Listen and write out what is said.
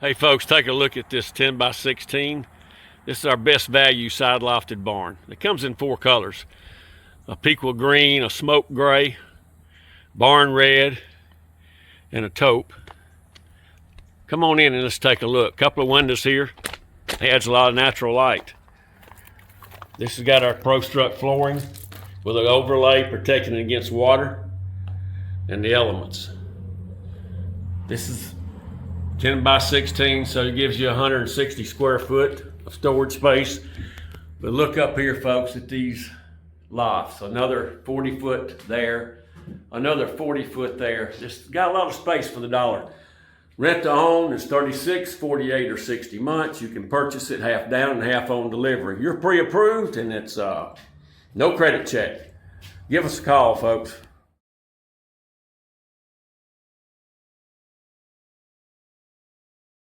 Hey folks, take a look at this 10 by 16. This is our best value side lofted barn. It comes in 4 colors. A Pequa Green, a smoke gray, barn red, and a taupe. Come on in and let's take a look. Couple of windows here. Adds a lot of natural light. This has got our ProStruct flooring with an overlay protecting it against water and the elements. This is 10 by 16, so it gives you 160 square foot of storage space. But look up here, folks, at these lofts. Another 40 foot there, another 40 foot there. Just got a lot of space for the dollar. Rent to own is 36, 48, or 60 months. You can purchase it half down and half on delivery. You're pre-approved and it's no credit check. Give us a call, folks.